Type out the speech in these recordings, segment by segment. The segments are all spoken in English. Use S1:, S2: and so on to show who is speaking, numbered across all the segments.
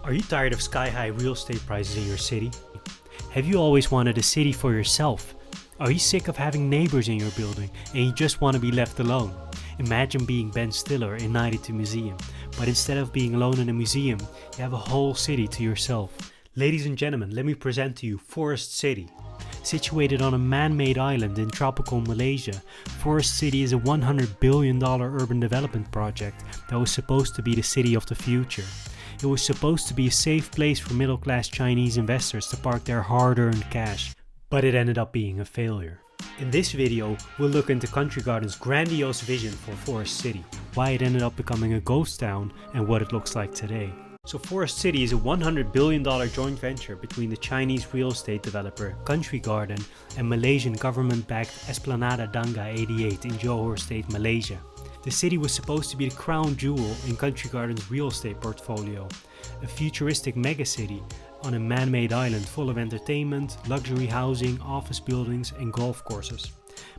S1: Are you tired of sky-high real estate prices in your city? Have you always wanted a city for yourself? Are you sick of having neighbors in your building and you just want to be left alone? Imagine being Ben Stiller in 92 Museum, but instead of being alone in a museum, you have a whole city to yourself. Ladies and gentlemen, let me present to you Forest City. Situated on a man-made island in tropical Malaysia, Forest City is a $100 billion urban development project that was supposed to be the city of the future. It was supposed to be a safe place for middle-class Chinese investors to park their hard-earned cash, but it ended up being a failure. In this video, we'll look into Country Garden's grandiose vision for Forest City, why it ended up becoming a ghost town, and what it looks like today. So Forest City is a $100 billion joint venture between the Chinese real estate developer Country Garden and Malaysian government-backed Esplanada Danga 88 in Johor State, Malaysia. The city was supposed to be the crown jewel in Country Garden's real estate portfolio, a futuristic megacity on a man-made island full of entertainment, luxury housing, office buildings and golf courses.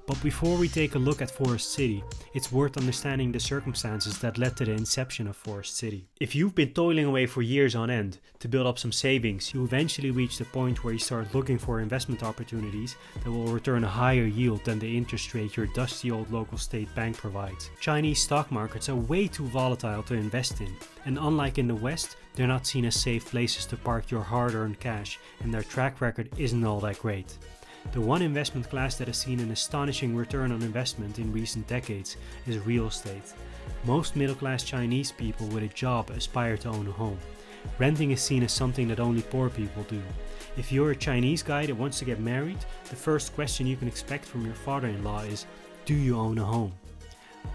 S1: But before we take a look at Forest City, it's worth understanding the circumstances that led to the inception of Forest City. If you've been toiling away for years on end to build up some savings, you eventually reach the point where you start looking for investment opportunities that will return a higher yield than the interest rate your dusty old local state bank provides. Chinese stock markets are way too volatile to invest in, and unlike in the West, they're not seen as safe places to park your hard-earned cash, and their track record isn't all that great. The one investment class that has seen an astonishing return on investment in recent decades is real estate. Most middle-class Chinese people with a job aspire to own a home. Renting is seen as something that only poor people do. If you're a Chinese guy that wants to get married, the first question you can expect from your father-in-law is, do you own a home?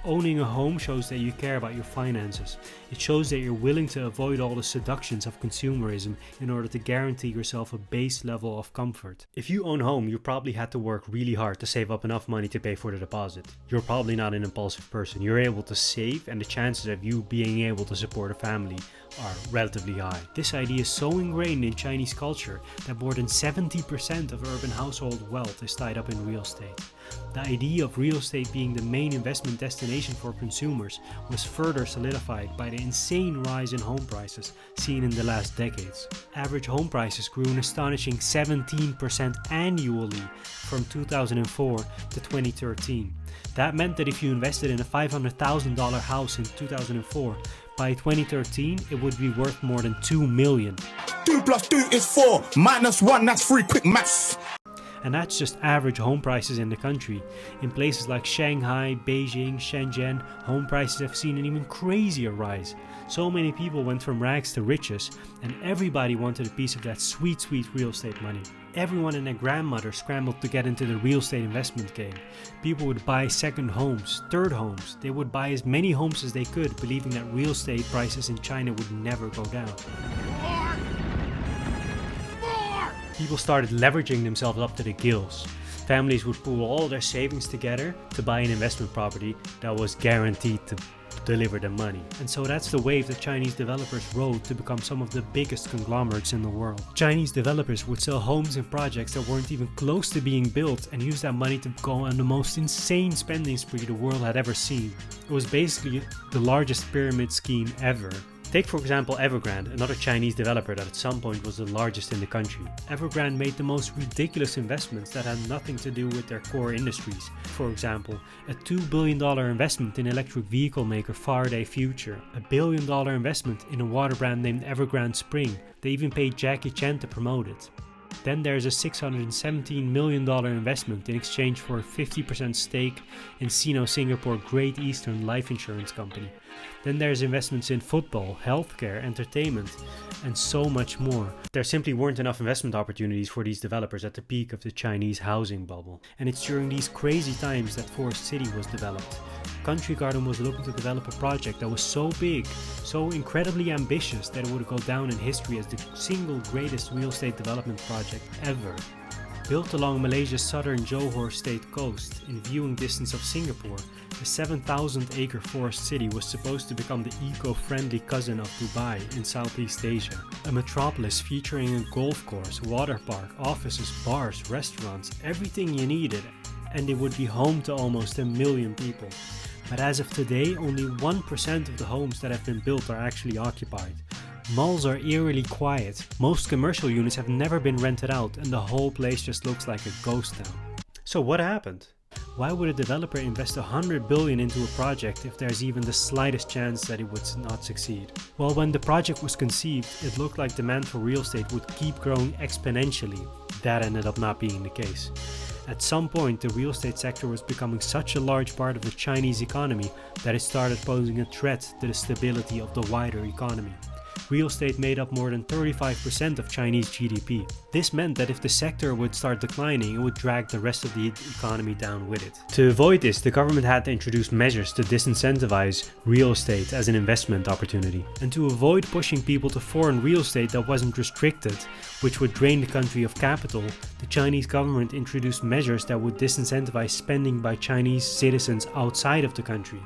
S1: Owning a home shows that you care about your finances. It shows that you're willing to avoid all the seductions of consumerism in order to guarantee yourself a base level of comfort. If you own a home, you probably had to work really hard to save up enough money to pay for the deposit. You're probably not an impulsive person. You're able to save, and the chances of you being able to support a family are relatively high. This idea is so ingrained in Chinese culture that more than 70% of urban household wealth is tied up in real estate. The idea of real estate being the main investment destination for consumers was further solidified by the insane rise in home prices seen in the last decades. Average home prices grew an astonishing 17% annually from 2004 to 2013. That meant that if you invested in a $500,000 house in 2004, by 2013 it would be worth more than $2 million.
S2: 2 + 2 is 4, -1, that's 3, quick maths.
S1: And that's just average home prices in the country. In places like Shanghai, Beijing, Shenzhen, home prices have seen an even crazier rise. So many people went from rags to riches, and everybody wanted a piece of that sweet, sweet real estate money. Everyone and their grandmother scrambled to get into the real estate investment game. People would buy second homes, third homes. They would buy as many homes as they could, believing that real estate prices in China would never go down. People started leveraging themselves up to the gills. Families would pool all their savings together to buy an investment property that was guaranteed to deliver them money. And so that's the wave that Chinese developers rode to become some of the biggest conglomerates in the world. Chinese developers would sell homes and projects that weren't even close to being built and use that money to go on the most insane spending spree the world had ever seen. It was basically the largest pyramid scheme ever. Take for example Evergrande, another Chinese developer that at some point was the largest in the country. Evergrande made the most ridiculous investments that had nothing to do with their core industries. For example, a $2 billion investment in electric vehicle maker Faraday Future, a $1 billion investment in a water brand named Evergrande Spring. They even paid Jackie Chan to promote it. Then there's a $617 million investment in exchange for a 50% stake in Singapore Great Eastern Life Insurance Company. Then there's investments in football, healthcare, entertainment, and so much more. There simply weren't enough investment opportunities for these developers at the peak of the Chinese housing bubble. And it's during these crazy times that Forest City was developed. Country Garden was looking to develop a project that was so big, so incredibly ambitious that it would go down in history as the single greatest real estate development project ever. Built along Malaysia's southern Johor State coast, in viewing distance of Singapore, the 7,000-acre Forest City was supposed to become the eco-friendly cousin of Dubai in Southeast Asia. A metropolis featuring a golf course, water park, offices, bars, restaurants, everything you needed, and it would be home to almost 1 million people. But as of today, only 1% of the homes that have been built are actually occupied. Malls are eerily quiet. Most commercial units have never been rented out and the whole place just looks like a ghost town. So what happened? Why would a developer invest $100 billion into a project if there's even the slightest chance that it would not succeed? Well, when the project was conceived, it looked like demand for real estate would keep growing exponentially. That ended up not being the case. At some point, the real estate sector was becoming such a large part of the Chinese economy that it started posing a threat to the stability of the wider economy. Real estate made up more than 35% of Chinese GDP. This meant that if the sector would start declining, it would drag the rest of the economy down with it. To avoid this, the government had to introduce measures to disincentivize real estate as an investment opportunity. And to avoid pushing people to foreign real estate that wasn't restricted, which would drain the country of capital, the Chinese government introduced measures that would disincentivize spending by Chinese citizens outside of the country.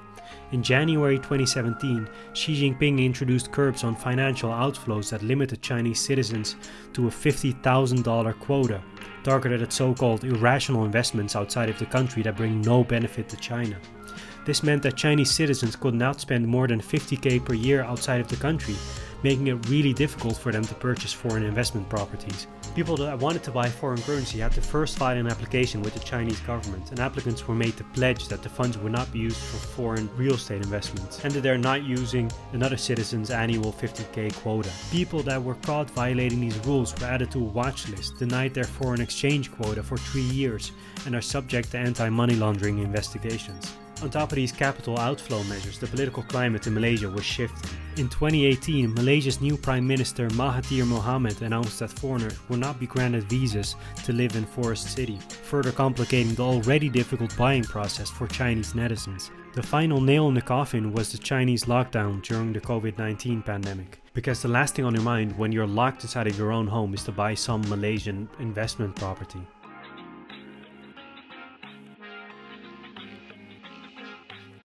S1: In January 2017, Xi Jinping introduced curbs on financial outflows that limited Chinese citizens to a $50,000 quota, targeted at so-called irrational investments outside of the country that bring no benefit to China. This meant that Chinese citizens could not spend more than $50,000 per year outside of the country, making it really difficult for them to purchase foreign investment properties. People that wanted to buy foreign currency had to first file an application with the Chinese government, and applicants were made to pledge that the funds would not be used for foreign real estate investments, and that they're not using another citizen's annual $50,000 quota. People that were caught violating these rules were added to a watch list, denied their foreign exchange quota for 3 years, and are subject to anti-money laundering investigations. On top of these capital outflow measures, the political climate in Malaysia was shifting. In 2018, Malaysia's new Prime Minister Mahathir Mohamad announced that foreigners will not be granted visas to live in Forest City, further complicating the already difficult buying process for Chinese netizens. The final nail in the coffin was the Chinese lockdown during the COVID-19 pandemic. Because the last thing on your mind when you're locked inside of your own home is to buy some Malaysian investment property.